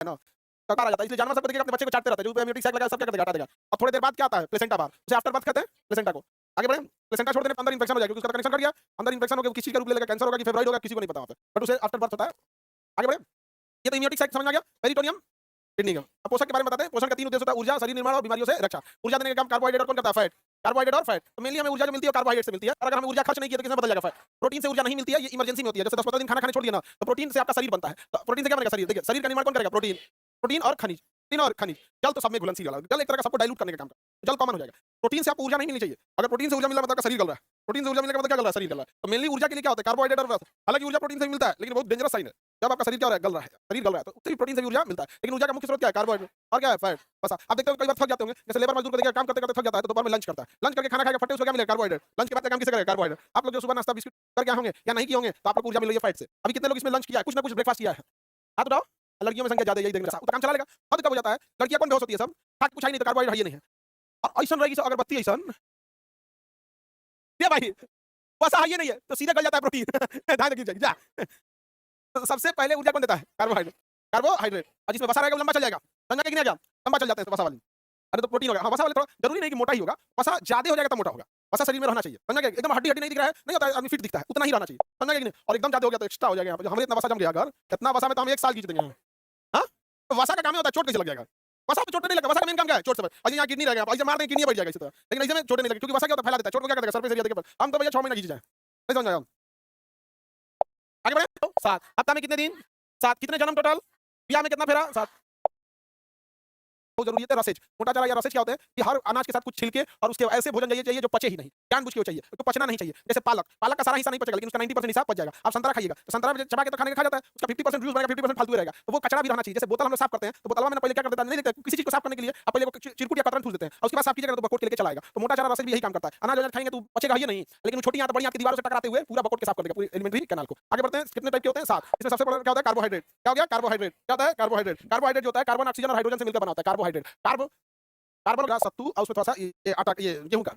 है ना, तो आ जाता है। इसलिए जानवर सबको देखिएगा अपने बच्चे को चाटते रहता है, जो एम्नियोटिक सैक लगा सब क्या कर देगा, हटा देगा। अब थोड़ी देर बाद क्या आता है, प्लेसेंटा बाहर, उसे आफ्टर बर्थ कहते हैं प्लेसेंटा को। आगे बढ़े, प्लेसेंटा छोड़ देने पे अंदर इंफेक्शन हो जाएगा, क्योंकि उसका कनेक्शन कट गया, अंदर इंफेक्शन हो गया, किस चीज का रूप ले लेगा, कैंसर होगा कि फेब्रॉइड होगा, किसी को नहीं पता वहाँ पे, बट उसे आफ्टर बर्थ होता है। आगे बढ़े, ये तो इम्यूनिटी साइड समझ में आ गया। पेरिटोनियम किडनी का। अब पोषण के बारे में बताते हैं। पोषण का 3 उद्देश्य होता है, ऊर्जा, शरीर निर्माण और बीमारियों से रक्षा। ऊर्जा देने का काम कार्बोहाइड्रेट और कौन करता है, फैट। कार्बोहाइड्रेट और फैट, तो मेनली हमें ऊर्जा जो मिलती है कार्बोहाइड्रेट से मिलती है, और अगर हमें ऊर्जा खर्च नहीं किया तो किसमें बदल जाएगा, फैट। प्रोटीन से ऊर्जा नहीं मिलती है, ये इमरजेंसी में होती है, जैसे 10-15 दिन खाना खाने छोड़ दिया ना, तो प्रोटीन से आपका शरीर बनता है। तो प्रोटीन से क्या बनेगा शरीर, देखिए शरीर का निर्माण कौन करेगा, प्रोटीन। प्रोटीन और खनिज, प्रोटीन और खनिज। जल तो सब में घुलनशील वाला, जल एक तरह का सबको डाइल्यूट करने का काम करता है, जल कॉमन हो जाएगा। प्रोटीन से आपको ऊर्जा नहीं मिलनी चाहिए, अगर प्रोटीन से ऊर्जा मिल रहा है मतलब शरीर गल रहा है, प्रोटीन से ऊर्जा मिलने का मतलब क्या गल रहा है, शरीर गल रहा है। तो मेनली ऊर्जा के लिए क्या होता है, कार्बोहाइड्रेट और फैट। हालांकि ऊर्जा प्रोटीन से मिलता है, लेकिन बहुत डेंजरस साइन है, जब आपका शरीर क्या हो रहा है, गल रहा है, शरीर गल रहा है, तो उससे भी प्रोटीन से ऊर्जा मिलता है, लेकिन ऊर्जा का मुख्य स्रोत क्या है, कार्बोहाइड्रेट और क्या है, फैट। बस आप देखते हो कई बार थक जाते होंगे, जैसे लेबर मजदूर को देखिए काम करते करते थक जाता है, तो दोपहर में लंच करता है, लंच करके खाना खाएगा, फटे उसको क्या मिलेगा, कार्बोहाइड्रेट। लंच के बाद काम किसे करेगा, कार्बोहाइड्रेट। आप लोग जो सुबह नाश्ता बिस्कुट करके होंगे या नहीं किए होंगे, तो आप लोग को ऊर्जा मिल रही है फैट से। अभी कितने लोग इसमें लंच किया है, कुछ ना कुछ ब्रेकफास्ट किया है, हाथ उठाओ। लड़कियों में संख्या ज्यादा, यही देखना उतना काम चला लेगा। हद कब हो जाता है, लड़कियां कौन बेहोश होती है, सब खा के कुछ है नहीं, तो कार्बोहाइड्रेट है ही नहीं है। और ऐसा रहेगी अगरबत्ती ऐसा ये भाई, वसा है ये नहीं है, तो सीधे गल जाता है प्रोटीन ध्यान रखिए जा। तो सबसे पहले ऊर्जा कौन देता है, कार्बोहाइड्रेट। कार्बोहाइड्रेट, और जिसमें वसा रहेगा वो लंबा चल जाएगा, समझा कि नहीं, आ लंबा चल जाता है तो वसा वाली। अरे तो प्रोटीन हो गया, हाँ वसा वाले थोड़ा जरूरी नहीं कि मोटा ही होगा, वसा ज्यादा हो जाएगा तो मोटा होगा। वसा शरीर में रहना चाहिए, समझा क्या, एकदम हड्डी हड्डी नहीं दिख रहा है, नहीं होता है आदमी फिट दिखता है, उतना ही रहना चाहिए, समझा कि नहीं। और एकदम ज्यादा हो गया तो एक्स्ट्रा हो जाएगा, यहाँ पे हमें इतना वसा जम गया अगर, इतना वसा में तो हम 1 साल खींच देंगे। हाँ, तो वसा का काम ही होता है चोट कैसे लग जाएगा, वसा पे चोट नहीं लगेगा, वसा का मेन काम क्या है, चोट से। अजी यहाँ किडनी रह गया, ऐसे मार देंगे किडनी बढ़ जाएगा इसी तरह, लेकिन ऐसे में चोट नहीं लगेगी, क्योंकि वसा क्या होता है, फैला देता है, चोट को क्या करेगा, सरफेस एरिया देके पर। हम तो भैया 6 महीना खींच जाए, नहीं समझ आया। आगे बढ़े, तो 7 हफ्ता में कितने दिन, 7 कितने जन्म टोटल, ब्याह में कितना फेरा, 7। बहुत जरूरी है रसेज। मोटा चारा या रसेज क्या होता है कि हर अनाज के साथ कुछ छिलके और उसके ऐसे भोजन चाहिए जो पचे ही नहीं, जानबूझ के वो चाहिए, तो पचना नहीं चाहिए। जैसे पालक, पालक का सारा हिस्सा नहीं पचेगा, लेकिन उसका 90% हिस्सा पच जाएगा। आप संतरा खाइएगा, तो संतरा में चबा के तो खाने खा जाता है, उसका 50% जूस बनेगा, 50% फालतू रहेगा, तो वो कचरा भी रहना चाहिए। जैसे बोतल हम लोग साफ करते हैं, तो बोतल में पहले क्या कर देता है, नहीं देखते किसी चीज को साफ करने के लिए, आप पहले वो चिरकुट या कतरन ठूस देते हैं, और उसके बाद साफ कीजिएगा तो बकोट के लेके चलाएगा। तो मोटा चारा रसेज भी यही काम करता है। अनाज खाएंगे तो पचेगा ही नहीं, लेकिन वो छोटी आंत बड़ी आंत की दीवारों से टकराते हुए पूरा बकोट के साफ कर देगा, पूरी एलिमेंट्री कैनाल को। आगे बढ़ते हैं, कितने टाइप के होते हैं, 7। इसमें सबसे बड़ा क्या होता है, कार्बोहाइड्रेट। क्या हो गया, कार्बोहाइड्रेट। क्या होता है, कार्बोहाइड्रेट। कार्बोहाइड्रेट जो होता है कार्बन, ऑक्सीजन और हाइड्रोजन से मिलकर बना होता है कार्बोहाइड्रेट। कार्बन का सत्तू और उसमें थोड़ा सा ये आटा, ये गेहूं का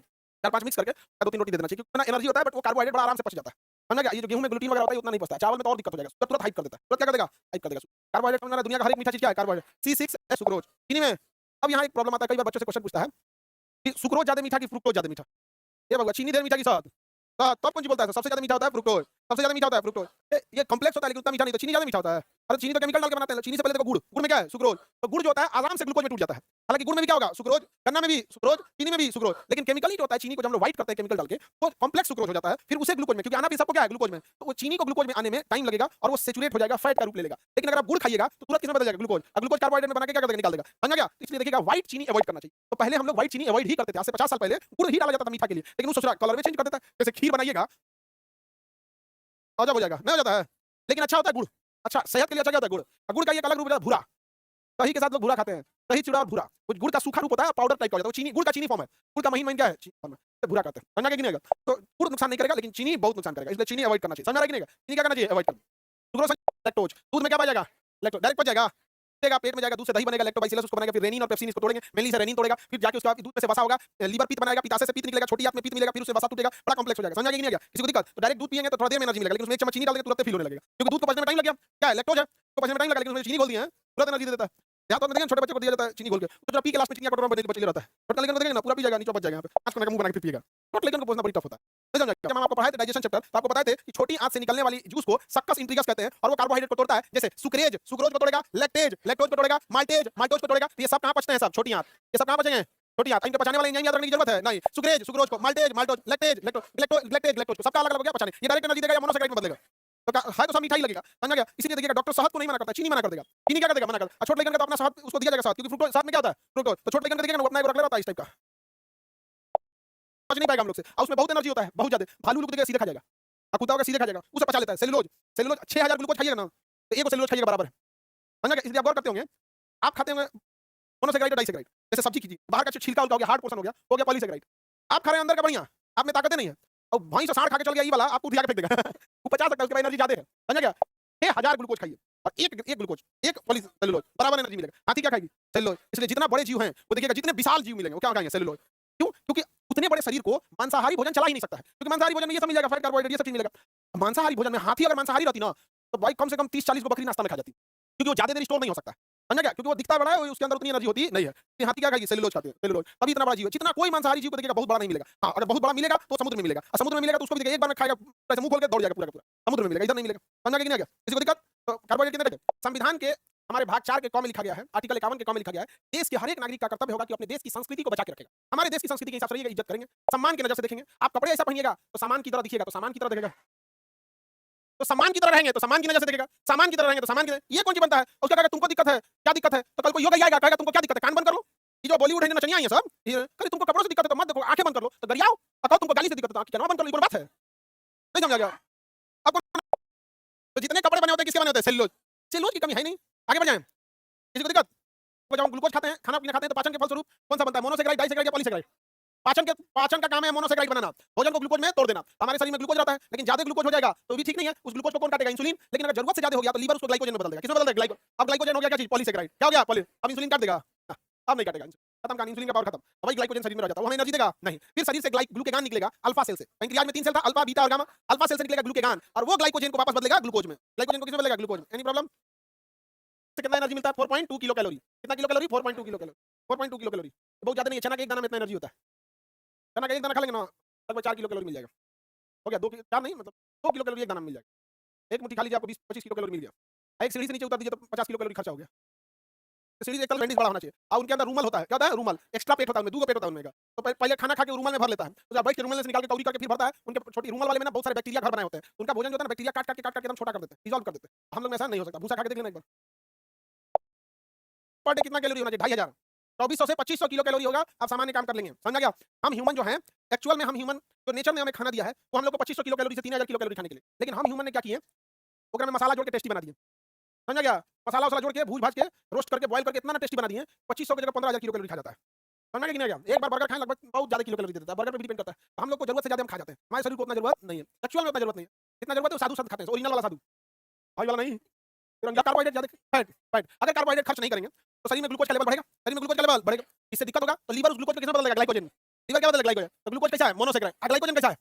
4-5 मिक्स करके 2-3 रोटी दे देना चाहिए, क्योंकि ना एनर्जी होता है, बट वो कार्बोहाइड्रेट बड़ा आराम से पच जाता है, समझा क्या। ये जो गेहूं में ग्लूटीन वगैरह होता है उतना नहीं पचता है, चावल में तो और दिक्कत हो जाएगा, तुरंत हाइप कर देता है, तुरंत क्या कर देगा, हाइप कर देगा। कार्बोहाइड्रेट समझना, दुनिया का हर एक मीठा चीज क्या है, कार्बोहाइड्रेट। C6 सुक्रोज चीनी में। अब यहाँ एक प्रॉब्लम आता है, कई बार बच्चों से क्वेश्चन पूछता है कि सुक्रोज ज्यादा मीठा कि फ्रुक्टोज ज्यादा मीठा। ये बाबा चीनी देर मीठा की साथ, तब कौन सी बोलता है सबसे ज्यादा मीठा होता है फ्रुक्टोज, सबसे ज्यादा मीठा होता है फ्रुक्टोज। ये कॉम्प्लेक्स होता है, लेकिन उतना मीठा नहीं, तो चीनी ज्यादा मीठा होता है। अरे चीनी तो केमिकल डाल के बनाते हैं, चीनी से पहले देखो गुड़, गुड़ में क्या है, सुक्रोज। तो गुड़ जो होता है आराम से ग्लूकोज में टूट जाता है। हालांकि गुड़ में भी क्या होगा, सुक्रोज, गन्ना में भी सुक्रोज, चीनी में भी सुक्रोज, लेकिन केमिकली होता है, चीनी को जब हम लोग व्हाइट करते हैं केमिकल डाल के, तो कॉम्प्लेक्स सुक्रोज हो जाता है, फिर उसे ग्लूकोज में, क्योंकि आना भी सबको क्या है, ग्लूकोज में, तो वो चीनी को ग्लूकोज में आने में टाइम लगेगा और वो सैचुरेट हो जाएगा, फैट का रूप ले लेगा। लेकिन अगर आप गुड़ खाइएगा तो तुरंत किसमें बदल जाएगा, ग्लूकोज। और ग्लूकोज कार्बोहाइड्रेट में बना के क्या कर देगा, निकाल देगा, समझ गया। इसलिए देखिएगा व्हाइट चीनी अवॉइड करना चाहिए। तो पहले हम लोग व्हाइट चीनी अवॉइड ही करते थे, आज से 50 साल पहले गुड़ ही डाला जाता था मीठा के लिए, लेकिन वो सोच रहा कलर में चेंज कर देता है। जैसे खीर बनाइएगा अजब हो जाएगा, नहीं हो जाता है, लेकिन अच्छा होता है गुड़, अच्छा सेहत के लिए अच्छा क्या होता है गुड़। और गुड़ का एक अलग रूप होता है भूरा, दही के साथ लोग भूरा खाते हैं, दही चूड़ा और भूरा। कुछ गुड़ का सूखा रूप होता है, पाउडर टाइप का हो जाता है, वो चीनी, गुड़ का चीनी फॉर्म है, गुड़ का महीन महीन क्या है, चीनी फॉर्म है, तो भूरा खाते हैं, समझा कि नहीं होगा। तो गुड़ नुकसान नहीं करेगा, लेकिन चीनी बहुत नुकसान करेगा, इसलिए चीनी अवॉइड करना चाहिए, समझ रहा है कि नहीं। चीनी क्या करना चाहिए, अवॉइड करना। लैक्टोज, दूध में क्या पाएगा, लैक्टोज डायरेक्ट पच जाएगा, जाएगा पेट में जाएगा, दूध से दही बनेगा, लैक्टोबाइसिलस उसको बनाएगा, फिर रेनिन और पेप्सिन इसको तोड़ेंगे, मेनली से रेनिन तोड़ेगा, फिर जाके उसके बाद दूध में से वसा होगा, लीवर पित्त बनाएगा, पित्ताशय से पित्त निकलेगा, छोटी आंत में पित्त मिलेगा, फिर उससे वसा टूटेगा, बड़ा कॉम्प्लेक्स हो जाएगा, समझ आ गया कि नहीं आ गया। किसी को दिक्कत तो डायरेक्ट दूध पिएंगे तो थोड़ा देर में एनर्जी मिलेगा, लेकिन उसमें 1 चम्मच चीनी डाल देंगे तुरंत फील होने लगेगा, क्योंकि दूध को पचने में टाइम लग गया, क्या है लैक्टोज है, तो पचने में टाइम लगा, लेकिन उसमें चीनी घोल दिए हैं, तुरंत एनर्जी दे देता है। यहाँ तो देखिए छोटे बच्चे को दिया जाता है चीनी घोल के, तो जरा पी के लास्ट में चीनी का कटोरा बच रहता है, बट लेकिन देखेंगे ना पूरा पी जाएगा, नीचे बच जाएगा, यहाँ पे 5 कोने का मुंह बना के पिएगा, बट लेकिन उनको पहुंचना बड़ी टफ होता है। नहीं समझा, जब हम आपको पढ़ाए थे डाइजेशन चैप्टर, तो आपको बताए थे कि छोटी आंत से निकलने वाली जूस को सक्कस इंट्रीगस कहते हैं, और वो कार्बोहाइड्रेट को तोड़ता है, जैसे सुक्रेज सुक्रोज को तोड़ेगा, लैक्टेज लैक्टोज को तोड़ेगा, माल्टेज माल्टोज को तोड़ेगा। तो ये सब कहाँ पचते हैं, सब छोटी आंत, ये सब कहाँ बचेंगे, छोटी आंत। इनको बचाने वाले एंजाइम याद रखने की जरूरत है नहीं, सुक्रेज सुक्रोज को, माल्टेज माल्टोज, लैक्टेज लैक्टोज को, सबका अलग अलग हो गया पचाने, ये डायरेक्ट एनर्जी देगा या मोनोसैकेराइड में बदलेगा, तो है तो सब मीठा ही लगेगा, समझ गया। इसीलिए देखिएगा डॉक्टर शहद को नहीं मना करता, चीनी मना कर देगा, चीनी क्या कर देगा, मना कर। और छोटे लेकिन तो अपना शहद उसको दिया जाएगा शहद, क्योंकि फ्रूक्टोज शहद में क्या होता है, फ्रूक्टोज, तो छोटे लेकिन देखिएगा ना अपना एक रख लेता है इस टाइप का, पच नहीं पाएगा हम लोग से, और उसमें बहुत एनर्जी होता है, बहुत ज्यादा। भालू लोग देखिए सीधे खा जाएगा, और कुत्ता होगा सीधे खा जाएगा, उसे पचा लेता है। सेलुलोज, सेलुलोज 6000 ग्लूकोज खाइएगा ना, तो एक सेलुलोज खाइएगा बराबर है, समझ गया। इसलिए आप गौर करते होंगे, आप खाते होंगे मोनोसैकेराइड और डाइसैकेराइड, जैसे सब्जी कीजिए, बाहर का जो छिलका हो गया, हार्ड पोर्शन हो गया पॉलीसैकेराइड, आप खा रहे हैं अंदर का बढ़िया, आप में ताकत नहीं है, और भैंस साढ़ खा के चल गया ये वाला, आपको उठा के फेंक देगा वो पचा सकता है, उसके पास एनर्जी ज्यादा है, समझ गया। 6000 ग्लूकोज खाइए, और एक ग्लूकोज, एक पॉलीसेलुलोज, बराबर एनर्जी मिलेगा। हाथी क्या खाएगी, सेलुलोज। इसलिए जितना बड़े जीव हैं वो देखिएगा, जितने विशाल जीव मिलेंगे वो क्या खाएंगे, सेलुलोज। क्यों, क्योंकि उतने बड़े शरीर को मांसाहारी भोजन चला ही नहीं सकता है, क्योंकि मांसाहारी भोजन में ये सब मिल जाएगा, फैट कार्बोहाइड्रेट ये सब चीज मिलेगा। मांसाहारी भोजन में हाथी अगर मांसाहारी रहती ना, तो भाई कम से कम 30-40 को बकरी नाश्ता में खा जाती, क्योंकि वो ज्यादा देर स्टोर नहीं हो सकता। समझा क्या? क्योंकि वो दिखता बड़ा है, उसके अंदर उतनी एनर्जी होती नहीं है। ये हाथी क्या खाएगी? सेलुलोज खाते हैं, सेलुलोज। तभी इतना बड़ा जीव है। जितना कोई मांसाहारी जीव को देखिएगा बहुत बड़ा नहीं मिलेगा। हाँ, अगर बहुत बड़ा मिलेगा तो समुद्र में मिलेगा, और समुद्र में मिलेगा तो उसको भी देखिए एक बार में खाएगा, ऐसे मुंह खोल के दौड़ जाएगा पूरा का पूरा। समुद्र में मिलेगा, इधर नहीं मिलेगा। समझा कि नहीं आ गया? किसी को दिक्कत? तो कार्बोहाइड्रेट कितने रखे? संविधान के हमारे भाग 4 के क में लिखा गया है, आर्टिकल 51 के क में लिखा गया है, देश के हर एक नागरिक का कर्तव्य होगा कि अपने देश की संस्कृति को बचा के रखेगा। हमारे देश की संस्कृति के हिसाब से रहिएगा, इज्जत करेंगे, सम्मान की नजर से देखेंगे। आप कपड़े ऐसा पहनिएगा तो सामान की तरह दिखिएगा, तो सामान की तरह देखेगा। तो सम्मान की तरह रहेंगे तो सम्मान की नजर से देखेगा, सामान की तरह रहेंगे तो सामान की। ये कौन सी बनता है? उसका कहेगा तुमको दिक्कत है, क्या दिक्कत है? तो कल को योगी आएगा, कहेगा तुमको क्या दिक्कत है, कान बंद कर लो। ये जो बॉलीवुड है नचनिया है सब, ये कहे तुमको कपड़ों से दिक्कत है तो मत देखो, आंखें बंद कर लो। तो गरियाओ और कहो तुमको गाली से दिक्कत है तो आंखें बंद कर लो। ये कोई बात है? नहीं समझा गया? अब तो जितने कपड़े बने होते हैं किसके बने होते हैं? सेलुलोज। सेलुलोज की कमी है नहीं। आगे बढ़ जाएं। किसी को दिक्कत? वो जब हम ग्लूकोज खाते हैं, खाना पीना खाते हैं, तो पाचन के फलस्वरूप कौन सा बनता है? मोनोसैकेराइड, डाइसैकेराइड या पॉलीसैकेराइड? पाचन का काम है मोनोसैकेराइड बनाना, भोजन को ग्लूकोज में तोड़ देना। हमारे शरीर में ग्लूकोज रहता है, लेकिन ज्यादा ग्लूकोज हो जाएगा तो भी ठीक नहीं है। उस ग्लूकोज को कौन काटेगा? इंसुलिन। लेकिन अगर जरूरत से ज्यादा हो गया तो लीवर उसको ग्लाइकोजन में बदल देगा। किसमें बदल देगा? ग्लाइको। अब ग्लाइकोजन हो गया क्या चीज? पॉलीसैकेराइड। क्या हो गया? पॉली। अब इंसुलिन काट देगा। अब नहीं काटेगा। खत्म कहानी, इंसुलिन का पावर खत्म। अब वही ग्लाइकोजन शरीर में रह जाता है, वो हमें एनर्जी देगा नहीं। फिर शरीर से ग्लूकेगान निकलेगा अल्फा सेल से। पैंक्रियाज में 3 सेल था, अल्फा, बीटा और गामा। अल्फा सेल से निकलेगा ग्लूकेगान और वो ग्लाइकोजन को वापस बदलेगा ग्लूकोज में। ग्लाइकोजन को किसमें बदलेगा? ग्लूकोज में। Any problem? से कितना एनर्जी मिलता है? 4.2 किलो कैलोरी। कितना kilo calorie? 4.2 kilo calorie. 4.2 kilo calorie बहुत ज्यादा नहीं है। चना के एक दाना में इतना एनर्जी होता है। चना का एक दाना खा लेंगे ना, लगभग 4 किलो कैलोरी मिल जाएगा। हो गया 2 किलो, 4 नहीं मतलब 2 किलो कैलोरी एक दाना में मिल जाएगा। एक मुट्ठी खा लीजिए, आपको 20-25 किलो कैलोरी मिल गया। एक सीढ़ी से नीचे उतर दीजिए तो 50 किलो कैलोरी खर्चा हो गया। तो सीढ़ी से एकल बैंडिज बड़ा होना चाहिए, और उनके अंदर रूमाल होता है। क्या होता है? रूमाल। एक्स्ट्रा पेट होता है उनमें, 2 पेट होता है उनमें का। तो पहले खाना खा के रूमाल में भर लेता है, तो जब बैठ के रूमाल से निकाल के कौड़ी करके फिर भरता है। उनके छोटी रूमाल वाले में ना बहुत सारे बैक्टीरिया घर बनाए होते हैं। उनका भोजन जो होता है ना, बैक्टीरिया काट के एकदम छोटा कर देते हैं, डिसॉल्व कर देते हैं। हम लोग में ऐसा नहीं हो सकता। भूसा खा के देख लेना एक बार। पर डे कितना कैलोरी होना चाहिए? 2500। 2400 से 2500 किलो कैलोरी होगा, आप सामान्य काम कर लेंगे। समझा गया? हम ह्यूमन जो है, एक्चुअल में हम ह्यूमन जो नेचर ने हमें खाना दिया है, वो हम लोग को 2500 किलो कैलोरी से 3000 किलो कैलोरी खाने के लिए। लेकिन हम ह्यूमन ने क्या किए? ओकरा में मसाला जोड़ के टेस्टी बना दिए। समझा गया? मसाला वसाला जोड़ के भूज भाज के रोस्ट करके बॉयल करके इतना ना टेस्टी बना दिए, 2500 की जगह 15000 किलो कैलोरी खा जाता है। समझा कि नहीं आ गया? एक बार बर्गर खाएं लगभग बहुत ज्यादा किलो कैलोरी दे देता है। बर्गर पे भी डिपेंड करता है। तो हम लोग को जरूरत से ज्यादा हम खा जाते हैं। हमारे शरीर को उतना जरूरत नहीं है, एक्चुअल में उतना जरूरत नहीं है। जितना जरूरत है वो साधु संत खाते हैं, ओरिजिनल वाला साधु, ऑयल वाला नहीं। कार्बोहाइड्रेट ज्यादा, फैट फैट। अगर कार्बोहाइड्रेट खर्च नहीं करेंगे तो शरीर में ग्लूकोज का लेवल बढ़ेगा। शरीर में ग्लूकोज का लेवल बढ़ेगा, इससे दिक्कत होगा। तो लीवर उस ग्लूकोज को किसमें बदलेगा? ग्लाइकोजन। लीवर क्या बदलेगा? ग्लाइकोजन। तो ग्लूकोज कैसा है? मोनोसैकेराइड। ग्लाइकोजन कैसा है?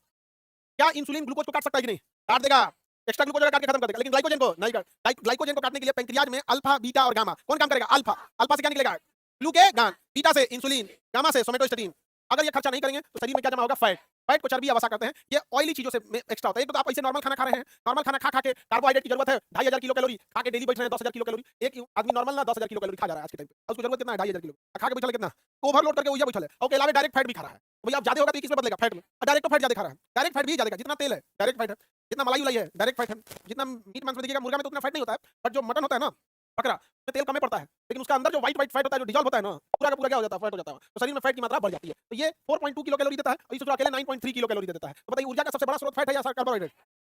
क्या इंसुलिन ग्लूकोज को काट सकता है कि नहीं? काट देगा। एक्स्ट्रा ग्लूकोज काट के खत्म कर देगा, लेकिन ग्लाइकोजन को नहीं काट। ग्लाइकोजन को काटने के लिए पैंक्रियाज में अल्फा, बीटा और गामा कौन काम करेगा? अल्फा। अल्फा से क्या निकलेगा? ग्लूकेगान। बीटा से इंसुलिन, गामा से सोमेटोस्टेटिन। अगर ये खर्चा नहीं करेंगे तो शरीर में क्या जमा होगा? फैट। फैट को चर्बी या वसा कहते हैं। ये ऑयली चीजों से एक्स्ट्रा होता है। एक तो आप ऐसे नॉर्मल खाना खा रहे हैं, नॉर्मल खाना खा के कार्बोहाइड्रेट की जरूरत है 2500 किलो कैलोरी, खा के डेली बैठ रहे हैं 10000 किलो कैलोरी। एक आदमी नॉर्मल ना 10000 किलो कैलोरी खा जा रहा है आज के टाइम पे, उसको जरूरत कितना है? 2500 किलो। खा के बैठा कितना? ओवरलोड करके वही बैठा है, और के अलावा डायरेक्ट फैट भी खा रहा है। भैया आप ज्यादा होगा तो किस में बदलेगा? फैट में। डायरेक्ट फैट ज्यादा खा रहा है, डायरेक्ट फैट भी ज्यादा। जितना तेल है डायरेक्ट फैट है, जितना मलाई उलाई है डायरेक्ट फैट है, जितना मीट मांस में देखिएगा मुर्गा में तो उतना फैट नहीं होता है, बट जो मटन होता है ना, बकरा में तेल कम पड़ता है, लेकिन उसका अंदर जो व्हाइट फैट होता है, जो डिसॉल्व होता है ना, पूरा का पूरा क्या हो जाता है? फैट हो जाता है। तो शरीर में फैट की मात्रा बढ़ जाती है। तो ये 4.2 किलो कैलोरी देता है, और इसको अकेले 9.3 किलो कैलोरी देता है। तो बताइए ऊर्जा का सबसे बड़ा स्रोत फैट है या कार्बोहाइड्रेट?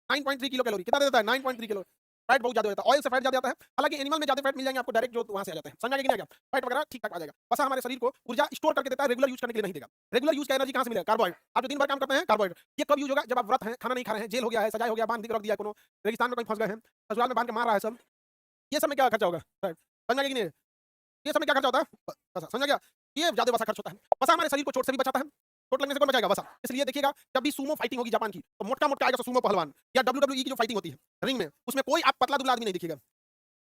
9.3 किलो कैलोरी कितना देता है? 9.3 किलो। फैट बहुत ज्यादा होता है, ऑयल से फैट ज्यादा आता है। हालांकि एनिमल में ज्यादा फैट मिल जाएंगे आपको डायरेक्ट, जो वहां से आ जाते हैं। समझ में आ गया? फैट वगैरह ठीक ठाक आ जाएगा। वसा हमारे शरीर को ऊर्जा स्टोर करके देता है, रेगुलर यूज करने के लिए नहीं देगा। रेगुलर यूज का एनर्जी कहां से मिलेगा? कार्बोहाइड्रेट। आप जो दिन भर काम करते हैं, कार्बोहाइड्रेट। ये कब यूज होगा? जब आप व्रत हैं, खाना नहीं खा रहे हैं, जेल हो गया है, सजाए हो गया, बांध के रख दिया, कोनो रेगिस्तान में कहीं फंस गए हैं, ससुराल में बांध के मार रहा है सब, ये सब में क्या खर्चा होगा? फैट। समझ में आ गया कि नहीं? ये सब में क्या खर्चा होता है? वसा। समझ गया? ये ज्यादा वसा खर्च होता है। वसा हमारे शरीर को चोट से भी बचाता है। चोट लगने से कौन बचाएगा? वसा। इसलिए देखिएगा जब भी सूमो फाइटिंग होगी जापान की, तो मोटा मोटा आएगा सूमो पहलवान, या WWE की जो फाइटिंग होती है रिंग में, उसमें कोई आप पतला दुबला आदमी नहीं दिखेगा,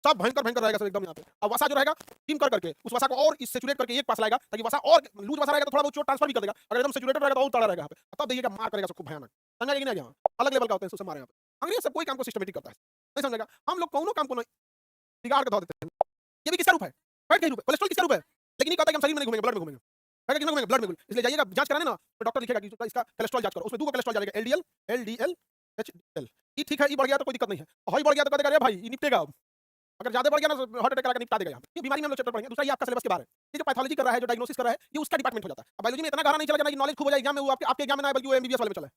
सब भयंकर भयंकर रहेगा सब एकदम यहाँ पे। और वसा जो रहेगा टीम करके उस वसा को और सैचुरेट करके एक पास लाएगा, ताकि वसा और लूज वसा रहेगा तो थोड़ा बहुत चोट ट्रांसफर भी कर देगा। अगर एकदम सैचुरेटेड रहेगा तो और तड़ा रहेगा यहाँ पे, तब देखिएगा मार करेगा सबको भयानक। समझ गया कि नहीं? अलग लेवल का होता है उससे मारे यहाँ पे। अंग्रेज सब कोई काम को सिस्टमेटिक करता है, नहीं समझेगा? हम लोग कोनो काम को बिगाड़ के धो देते हैं। ये भी किसका रूप है? फैट का रूप है। कोलेस्ट्रॉल किसका रूप है? लेकिन नहीं कहता कि हम शरीर में नहीं घूमेंगे, ब्लड में घूमेंगे। फैट किसमें घूमेंगे? ब्लड में घूमेंगे। इसलिए जाइएगा जांच कराने ना, तो डॉक्टर लिखेगा कि इसका कोलेस्ट्रॉल जांच करो, उसमें 2 कोलेस्ट्रॉल जाएगा, एलडीएल, एलडीएल, एचडीएल। ये ठीक है, ये बढ़ गया तो कोई दिक्कत नहीं है, हाई बढ़ गया तो कहेगा अरे भाई ये निपटेगा। अगर ज्यादा बढ़ गया ना हार्ट अटैक करा निपटा देगा यहाँ। ये बीमारी में हम लोग चैप्टर पढ़ेंगे। दूसरा ये आपका सिलेबस के बारे में, ये जो पैथोलॉजी कर रहा है, जो डायग्नोसिस कर रहा है, ये उसका डिपार्टमेंट हो जाता है। अब बायोलॉजी में इतना गहरा नहीं चला जाना कि नॉलेज खूब हो जाए एग्जाम में, वो आपके एग्जाम में ना आए, बल्कि वो एमबीबीएस वाले में चला है।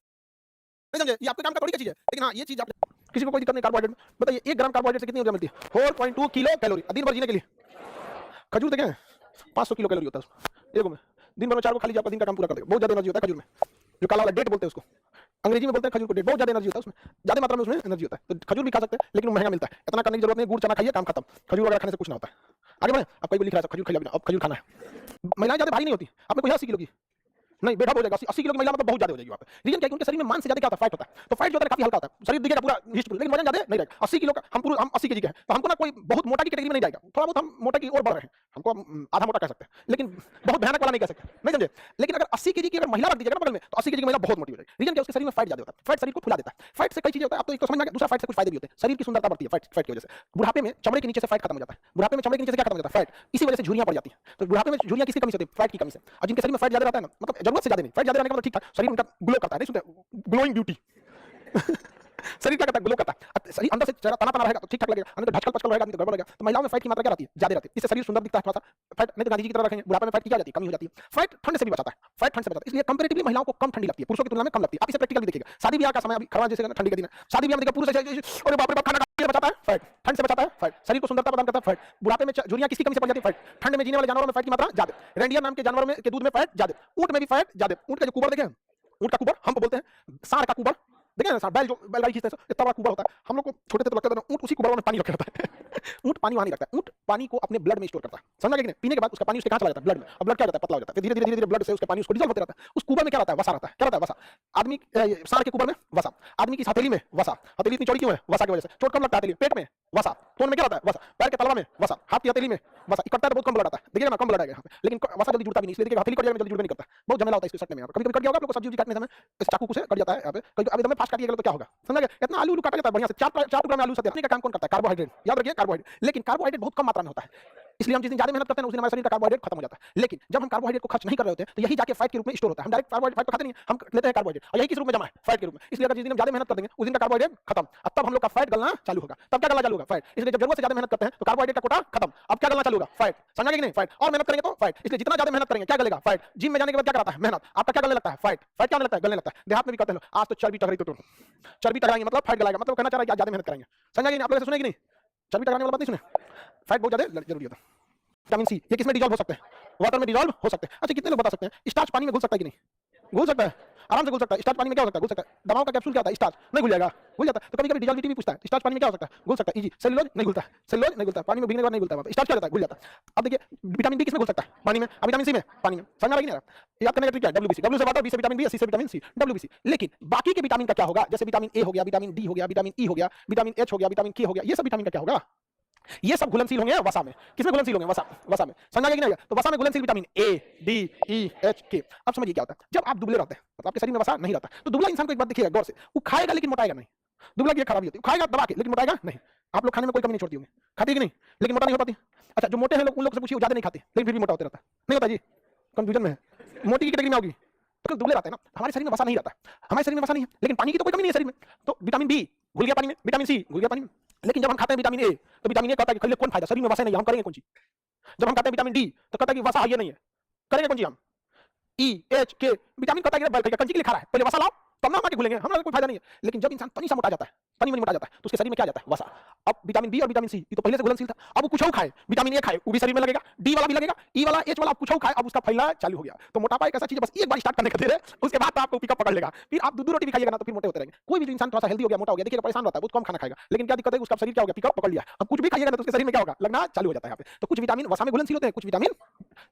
नहीं समझे? ये आपके काम का थोड़ी का चीज है, लेकिन हाँ ये चीज आप किसी को कोई दिक्कत नहीं कार्बोहाइड्रेट में। बताइए 1 ग्राम कार्बोहाइड्रेट से कितनी ऊर्जा मिलती है? 4.2 किलो कैलोरी दिन भर जीने के लिए। खजूर देखें 500 किलो कैलोरी होता है उसमें, देखो मैं दिन भर में 4 को खा लीजिए, आपका दिन का काम पूरा कर देगा। बहुत ज्यादा एनर्जी होता है खजूर में, जो काला वाला डेट बोलते हैं उसको, अंग्रेजी में बोलते हैं खजूर को डेट। बहुत ज्यादा एनर्जी होता है उसमें, ज्यादा मात्रा में उसमें एनर्जी होता है। तो खजूर भी खा सकते हैं, लेकिन वो महंगा मिलता है, इतना करने की जरूरत नहीं। गुड़ चना खाइए, काम खत्म। खजूर वगैरह खाने से कुछ ना होता है। आगे बढ़े। अब कोई लिख रहा है खजूर खाइए, अब खजूर खाना है। महिलाएं ज्यादा भारी नहीं होती, आप में कोई 80 किलो की नहीं बेढप हो जाएगा। 80 किलो की महिला मतलब बहुत ज्यादा हो जाएगी वहाँ पे। रीजन क्या है कि उनके शरीर में मान से ज्यादा क्या होता है, फैट होता है। तो फैट जो होता है काफी हल्का होता है, शरीर दिखेगा पूरा हिस्ट, लेकिन वजन ज्यादा नहीं रहेगा। 80 किलो का हम 80 केजी के हैं, तो हमको ना कोई बहुत मोटा की कैटेगरी में नहीं जाएगा, थोड़ा बहुत हम मोटा की ओर बढ़ रहे हैं, हमको आधा मोटा कह सकते हैं, लेकिन बहुत भयानक वाला नहीं कह सकते, नहीं समझे। लेकिन अगर 80 केजी की अगर महिला रख दीजिएगा ना बगल में, तो 80 केजी की महिला बहुत मोटी हो जाएगी। रीजन क्या है, उसके शरीर में फैट ज्यादा होता है, फैट शरीर को फुला देता है। फैट से कई चीजें होता है, आप तो एक तो समझ में आ गया, दूसरा फैट से कुछ फायदे भी होते हैं, शरीर की सुंदरता बढ़ती है फैट की वजह से। बुढ़ापे में चमड़े के नीचे से फैट खत्म हो जाता है, बुढ़ापे में चमड़े के नीचे से क्या खत्म हो जाता है, फैट। इसी वजह से झुर्रियां पड़ जाती हैं। तो बुढ़ापे में झुर्रियां किसकी कमी से होती है, फैट की कमी से। और जिनके शरीर में फैट ज्यादा रहता है ना, मतलब जरूरत से ज्यादा नहीं, फैट ज्यादा रहने का मतलब ठीक ठाक शरीर उनका ग्लो करता है, नहीं सुनते, ग्लोइंग ब्यूटी शरीर क्या करता है, ग्लो करता है। शरीर अंदर से चेहरा तना तना रहेगा तो ठीक ठाक लगेगा, अंदर ढचकल पचकल रहेगा तो गड़बड़ रहेगा। तो महिलाओं में फैट की मात्रा क्या रहती है, ज्यादा रहती है, इससे शरीर सुंदर दिखता है थोड़ा सा। फैट नहीं तो गांधी जी की तरह रखेंगे, बुढ़ापे में फैट की क्या जाती है, कमी हो जाती है। फैट ठंड से भी बचाता है, फैट ठंड से बचाता है, इसलिए कंपैरेटिवली महिलाओं को कम ठंडी लगती है, पुरुषों की तुलना में कम लगती है। आप इसे प्रैक्टिकल भी देखिएगा, शादी ब्याह का समय अभी खड़ा जैसे ठंडी के दिन है, शादी ब्याह में देखिए पुरुष अरे बाप रे बाप खाना खाने बचाता है, फैट ठंड से बचाता है, फैट शरीर को सुंदरता प्रदान करता है, फैट। बुढ़ापे में झुर्रियां किसकी कमी से पड़ जाती है, फैट। ठंड में जीने वाले जानवरों में फैट की मात्रा ज्यादा, रेंडियर नाम के जानवरों में के दूध में फैट ज्यादा, ऊंट में भी फैट ज्यादा। ऊंट का जो कुबर देखे, ऊंट का कुबर हम बोलते हैं सांड का कुबर, देखे ना बैल, जो बैलगाड़ी खींचते हैं इतना बड़ा कुबर होता है, हम लोग को छोटे थे तो लगता था ऊंट उसी कुबर में पानी रखा रहता है ऊंट पानी वहां नहीं रखता है, ऊंट पानी को अपने ब्लड में स्टोर करता है, समझा कि नहीं। पीने के बाद उसका पानी उसके कहां चला जाता है, ब्लड में, और ब्लड क्या होता है, पतला हो जाता है, फिर धीरे धीरे ब्लड से उसका पानी उसको डिसॉल्व होते रहता है। उस कुबर में क्या रहता है, वसा रहता है, क्या रहता है, वसा। आदमी सांड के कुबर में वसा, आदमी की हथेली में वसा, हथेली इतनी चौड़ी क्यों है, वसा की वजह से, चोट कम लगता है हथेली, पेट में वसा, तोन में क्या रहता है, वसा, पैर के तलवा में वसा, हाथ की हथेली में वसा, इकट्ठा है तो बहुत कम ब्लड आता है, देखिए ना कम ब्लड आएगा यहाँ पे, लेकिन वसा जल्दी जुड़ता भी नहीं, इसलिए देखिए हथेली कट जाएगा जल्दी जुड़ नहीं करता, बहुत झमेला होता है इसके सटने में। कभी कभी कट गया होगा, आप लोग को सब्जी काटने समय इस चाकू से कट जाता है यहाँ पे, कभी अभी फास्ट काटिएगा तो क्या होगा, समझ गए। इतना आलू काटा जाता है बढ़िया से, 4 टुकड़ा में आलू सत्याने का काम कौन करता है, कार्बोहाइड्रेट, याद रखिए कार्बोहाइड्रेट। लेकिन कार्बोहाइड्रेट बहुत कम मात्रा में होता है, इसलिए हम जिस दिन ज्यादा मेहनत करते हैं उस दिन हमारे शरीर का कार्बोहाइड्रेट खत्म हो जाता है। लेकिन जब हम कार्बोहाइड्रेट को खर्च नहीं कर रहे होते तो यही जाके फैट के रूप में स्टोर होता है, हम डायरेक्ट कार्बोहाइड्रेट फैट तो खाते नहीं, हम लेते हैं कार्बोहाइड्रेट और यही किस रूप में जमा है, फैट के रूप में। इसलिए अगर जिस दिन हम ज्यादा मेहनत कर देंगे उस दिन का कार्बोहाइड्रेट खत्म, अब तब हम लोग का फैट गलना चालू होगा। तब क्या गलना चालू होगा, फैट। इसलिए जब जरूरत से ज्यादा मेहनत करते हैं तो कार्बोहाइड्रेट का कोटा खत्म, अब क्या गलना चालू होगा, फैट। समझा कि नहीं, फैट। और मेहनत करेंगे तो फैट, इसलिए जितना ज्यादा मेहनत करेंगे क्या गलेगा, फैट। जिम में जाने के बाद क्या करता है, मेहनत, आपका क्या गलने लगता है, फैट। फैट क्या लगता है, गलने लगता है। देहात में भी कहते हैं आज तो चर्बी टकराई, तो चर्बी टकराएंगे मतलब फैट गलाएगा, मतलब कहना चाह रहा है कि ज्यादा मेहनत करेंगे। समझा कि नहीं, आप लोग सुने कि नहीं, चर्बी टकराने वाला बात नहीं सुने, फैट बहुत ज्यादा जरूरी होता है। विटामिन सी ये किसमें डिसॉल्व हो सकते हैं, वाटर में डिसॉल्व हो सकते हैं। अच्छा कितने लोग बता सकते हैं स्टार्च पानी में घुल सकता है कि नहीं, घुल सकता है, आराम से घुल सकता है। स्टार्च पानी में क्या हो सकता है, घुल सकता है। दवाओं का कैप्सूल क्या होता है, स्टार्च नहीं घुल जाएगा, घुल जाता है। तो कभी कभी डिसॉल्विटी भी पूछता है, स्टार्च पानी में क्या हो सकता है, घुल सकता है, इजी। सेलुलोज नहीं घुलता है, सेलुलोज नहीं घुलता, पानी में भीगने के बाद नहीं घुलता है, स्टार्च क्या होता है, घुल जाता है। अब देखिए विटामिन बी किसमें घुल सकता है, पानी में, विटामिन सी में, पानी में। समझ आ रहा है, याद करने का ट्रिक क्या है, डब्ल्यूबीसी, डब्ल्यू से वाटर, बी से विटामिन बी, सी से विटामिन सी, डब्ल्यूबीसी। लेकिन बाकी के विटामिन का क्या होगा, जैसे विटामिन ए हो गया, विटामिन डी हो गया, विटामिन ई हो गया, विटामिन एच हो गया, विटामिन के हो गया, ये सब विटामिन का क्या होगा, ये सब घुलनशील होंगे वसा में। किसमें घुलनशील होंगे, वसा, वसा में। समझा कि नहीं, तो वसा में घुलनशील vitamin A, D, E, H, के। अब समझिए क्या होता है, जब आप दुबले रहते हैं मतलब आपके शरीर में वसा नहीं रहता, तो दुबला इंसान को एक बात देखिएगा गौर से, वो खाएगा लेकिन मोटाएगा नहीं। दुबला की खराबी होती है, खाएगा दबा के लेकिन मोटाएगा नहीं। आप लोग खाने में कोई कमी नहीं छोड़ती होंगे, खाती कि नहीं, लेकिन मोटा नहीं हो पाती। अच्छा जो मोटे हैं लोग, उन लोग से पूछिए, ज्यादा नहीं खाते लेकिन फिर भी मोटा होते रहता है, नहीं होता जी, कंफ्यूजन में है। मोटी की कैटेगरी में होगी तो दुबले रहते हैं ना, हमारे शरीर में वसा नहीं रहता, हमारे शरीर में वसा नहीं है, लेकिन पानी की तो कोई कमी नहीं है शरीर में। तो विटामिन बी घुल गया पानी में, विटामिन सी घुल गया पानी में। लेकिन जब हम खाते हैं विटामिन ए, तो विटामिन ए कहता है कि खाली कौन फायदा, शरीर में वसा नहीं है, हम करेंगे कौन चीज। जब हम खाते हैं विटामिन डी तो कहता है कि वसा है ये नहीं है, करेंगे कौन चीज हम। ई, एच, के विटामिन कहता है कि कंची के लिए खा रहा है, पहले वसा लाओ तब ना खा के घुलेंगे, हमारा कोई फायदा नहीं है। लेकिन जब इंसान तनी सा मोटा जाता है, तनी मनी मोटा जाता है, तो उसके शरीर में क्या जाता है, वसा। अब विटामिन बी और विटामिन सी ये तो पहले से घुलनशील था, अब वो कुछ और खाए, विटामिन ए खाए वो भी शरीर में लगेगा, डी वाला भी लगेगा, ई वाला, एच वाला कुछ और खाए, अब उसका फैलना चालू हो गया। तो मोटापा एक ऐसा चीज है, बस एक बार स्टार्ट करने का देर है, उसके बाद तो आपको पिकअप पकड़ लेगा, फिर आप दूध रोटी भी खाइएगा ना तो फिर मोटे होते रहेंगे। कोई भी इंसान थोड़ा सा हेल्दी हो गया, मोटा हो गया, देखिएगा परेशान रहता है, बहुत कम खाना खाएगा, लेकिन क्या दिक्कत है, उसका शरीर क्या हो गया, पिकअप पकड़ लिया। अब कुछ भी खाइएगा ना तो उसके शरीर में क्या होगा, लगना चालू हो जाता है यहाँ पे। तो कुछ विटामिन वसा में घुलनशील होते हैं, कुछ विटामिन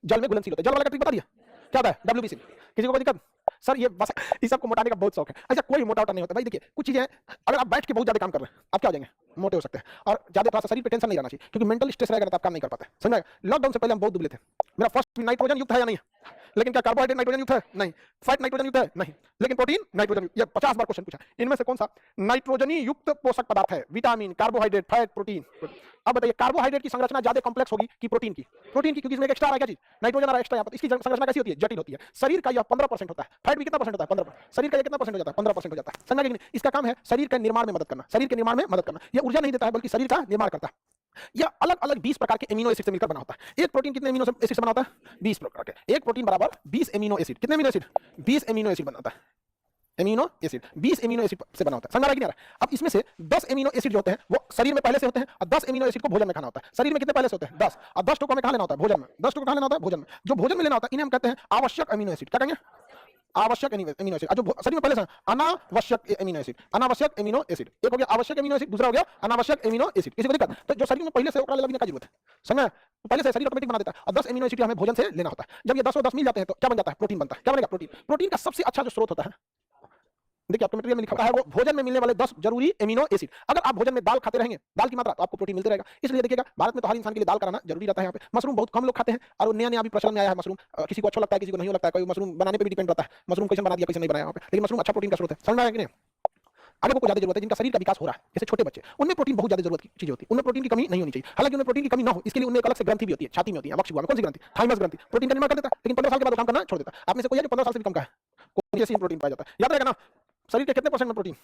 जल में घुलनशील होते हैं। जल वाला का ट्रिक बता दिया, क्या होता है, डब्ल्यूबीसी। किसी को कोई दिक्कत, सर ये बस इस सबको मोटाने का बहुत शौक है। अच्छा कोई मोटा नहीं होता भाई, देखिए कुछ चीजें अगर आप बैठ के बहुत ज्यादा काम कर रहे हैं, आप क्या हो जाएंगे, मोटे हो सकते हैं। और ज्यादा थोड़ा सा शरीर पे टेंशन नहीं रहना चाहिए, क्योंकि मेंटल स्ट्रेस रहेगा तो आप काम नहीं कर पाते। समझ। लॉकडाउन से पहले हम बहुत दुबले थे, मेरा फर्स्ट नाइट्रोजन युक्त है या नहीं, लेकिन क्या कार्बोहाइड्रेट नाइट्रोजन युक्त है, नहीं। फैट नाइट्रोजन युक्त है, नहीं। लेकिन प्रोटीन नाइट्रोजन युक्त, ये 50 बार क्वेश्चन पूछा, इनमें से कौन सा नाइट्रोजनी युक्त पोषक पदार्थ है, विटामिन, कार्बोहाइड्रेट, फैट, प्रोटीन। अब बताइए कार्बोहाइड्रेट की संरचना ज्यादा कॉम्प्लेक्स होगी कि प्रोटीन की, प्रोटीन की, क्योंकि इसमें एक्स्ट्रा आ गया चीज, नाइट्रोजन आ एक्स्ट्रा यहाँ पर। इसकी संरचना कैसी होती है, जटिल होती है। शरीर का यह 15% होता है, फैट भी कितना परसेंट होता है, 15%। शरीर का कितना परसेंट हो जाता है, 15% हो जाता है। समझा कि नहीं। इसका काम है शरीर के निर्माण में मदद करना, शरीर के निर्माण में मदद करना। यह ऊर्जा नहीं देता है बल्कि शरीर का निर्माण करता है। यह अलग अलग 20 प्रकार के एमिनो एसिड से मिलकर बना होता है। एक प्रोटीन कितने एमिनो एसिड से बना होता है, 20 प्रकार के। एक प्रोटीन बराबर 20 एमिनो एसिड, कितने एमिनो एसिड, 20 एमिनो एसिड बनाता है। एमिनो एसिड 20 एमिनो एसिड से बना होता है। समझ आ रहा है कि नहीं आ रहा है। अब इसमें से 10 एमिनो एसिड जो होते हैं वो शरीर में पहले से होते हैं, और 10 एमिनो एसिड को भोजन में खाना होता है। शरीर में कितने पहले से होते हैं, 10, और 10 को हमें कहां लेना होता है, भोजन में। 10 को कहां लेना होता है, भोजन में। जो भोजन में लेना होता है इन्हें हम कहते हैं आवश्यक एमिनो एसिड। क्या कहेंगे, आवश्यक एमिनो एसिड, जो शरीर में पहले से अनावश्यक एमिनो एसिड, अनावश्यक एमिनो एसिड, एक हो गया आवश्यक एमिनो एसिड, दूसरा हो गया अनावश्यक एमिनो एसिड। किसी को दिक्कत? तो जो शरीर में पहले से ओकरा लगने का जरूरत है, समझ? पहले से शरीर ऑटोमेटिक बना देता है, और 10 एमिनो एसिड हमें भोजन से लेना होता है। जब ये 10 और 10 मिल जाते हैं तो क्या बन जाता है? प्रोटीन बनता है। क्या बनेगा? प्रोटीन। प्रोटीन का सबसे अच्छा जो स्रोत होता है, देखिए आपके मटेरियल में लिखा है, वो भोजन में मिलने वाले 10 जरूरी एमिनो एसिड। अगर आप भोजन में दाल खाते रहेंगे, दाल की मात्रा, तो आपको प्रोटीन मिलते रहेगा। इसलिए देखिएगा भारत में तो हर इंसान के लिए दाल कराना जरूरी रहता है। यहाँ पे मशरूम बहुत कम लोग खाते हैं, और नया नया अभी प्रचलन में आया है मशरूम। किसी को अच्छा लगता है, किसी को नहीं लगता है, कोई मशरूम बनाने पे भी डिपेंड रहता है, मशरूम कैसे बना दिया, कैसे नहीं बनाया यहाँ पे। लेकिन मशरूम अच्छा प्रोटीन का स्रोत है, समझ में आया कि नहीं? आगे को ज्यादा जरूरत है, जिनका शरीर का विकास हो रहा है, जैसे छोटे बच्चे, उनमें प्रोटीन बहुत ज्यादा जरूरत की चीज होती है, उनमें प्रोटीन की कमी नहीं होनी चाहिए। हालांकि उनमें प्रोटीन की कमी ना हो, इसके लिए उनमें एक अलग से ग्रंथि भी होती है, छाती में होती है, वक्षगुहा में। कौन सी ग्रंथि? थाइमस ग्रंथि। प्रोटीन का निर्माण कर देता है, लेकिन 15 साल के बाद वो काम करना छोड़ देता है। आप में से कोई है जो 15 साल से भी कम का है? कोई ऐसी प्रोटीन पाया जाता है, याद रहेगा ना। शरीर के कितने परसेंट में प्रोटीन?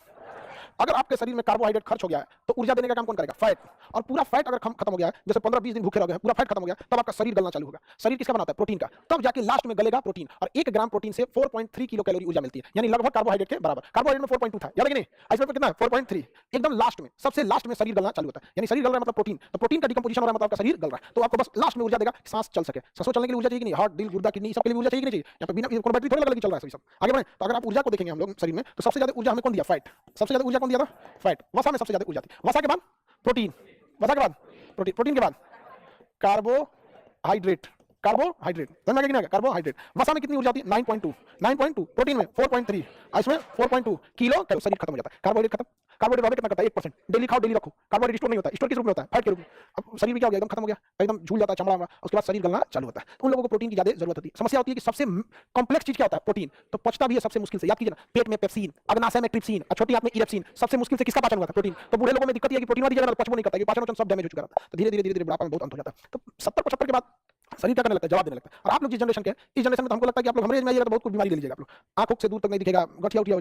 अगर आपके शरीर में कार्बोहाइड्रेट खर्च हो गया है, तो ऊर्जा देने का काम कौन करेगा? फैट। और पूरा फैट अगर खत्म हो गया है, जैसे 15-20 दिन भूखे रह गए, पूरा फैट खत्म हो गया, तब आपका शरीर गलना चालू होगा। शरीर किसका बनाता है? प्रोटीन का। तब जाके लास्ट में गलेगा प्रोटीन, और 1 ग्राम प्रोटीन से 4.3 किलो कैलोरी ऊर्जा मिलती है, यानी लगभग कार्बोहाइड्रेट के बराबर। कार्बोहाइड्रेट में 4.2 था, याद है कि नहीं? इसमें कितना है? 4.3। एकदम लास्ट में, सबसे लास्ट में शरीर गलना चालू होता है, यानी शरीर गल रहा है मतलब प्रोटीन। तो प्रोटीन का डिकम्पोजिशन हो रहा है मतलब आपका शरीर गल रहा है। तो आपको बस लास्ट में ऊर्जा देगा, सांस चल सके। सांसों चलने के लिए ऊर्जा चाहिए कि नहीं? हार्ट, दिल, गुर्दा, किडनी, सबके लिए ऊर्जा चाहिए कि नहीं चाहिए? यहाँ पे बिना कोई बैटरी थोड़ी लगा के चल रहा है सब। आगे बढ़े तो अगर आप ऊर्जा को देखेंगे हम लोग शरीर में, तो सबसे ज्यादा ऊर्जा हमें कौन दिया? फैट। सबसे ज्यादा ऊर्जा कौन दिया था? फैट। वसा में सबसे ज्यादा ऊर्जा थी। वसा के बाद प्रोटीन, वसा के बाद प्रोटीन, प्रोटीन के बाद कार्बोहाइड्रेट, कार्बोहाइड्रेट, समझ में आ गया कि नहीं? कार्बोहाइड्रेट। वसा में कितनी ऊर्जा आती है? 9.2, 9.2। प्रोटीन में 4.3, इसमें 4.2 किलो कैलोरी। शरीर खत्म हो जाता है, कार्बोहाइड्रेट खत्म। कार्बोहाइड्रेट वाले कितना करता है? 1%। डेली खाओ, डेली रखो। कार्बोहाइड्रेट स्टोर नहीं होता, स्टोर किस रूप में होता है? फैट के रूप में। अब शरीर में क्या हो गया? एकदम खत्म हो गया, एकदम झूल जाता है चमड़ा में, उसके बाद शरीर गलना चालू होता है। उन लोगों को प्रोटीन की ज्यादा जरूरत होती है। समस्या होती है कि सबसे कॉम्प्लेक्स चीज क्या होता है? प्रोटीन। तो पचता भी है सबसे मुश्किल से, याद कीजिए ना। पेट में पेप्सिन, अग्नाशय में ट्रिप्सिन, और छोटी आंत में इरेप्सिन। सबसे मुश्किल से किसका पाचन होता है? प्रोटीन। तो बूढ़े लोगों में दिक्कत है कि प्रोटीन वाली जगह पचबो नहीं करता, कि पाचन सब डैमेज हो चुका रहता है। तो धीरे धीरे धीरे धीरे बुढ़ापा में बहुत अंत हो जाता है। तो 70-75 के बाद शरीर क्या करने लगता है? जवाब देने लगता है। और आप लोग जिस जनरेशन के, इस जनरेशन में तो हमको लगता है कि आप लोग हमारे एज में आइएगा तो बहुत कुछ बीमारी ले लीजिएगा, आप लोग आंखों से दूर तक नहीं दिखेगा, गठिया उठिया हो जाएगा।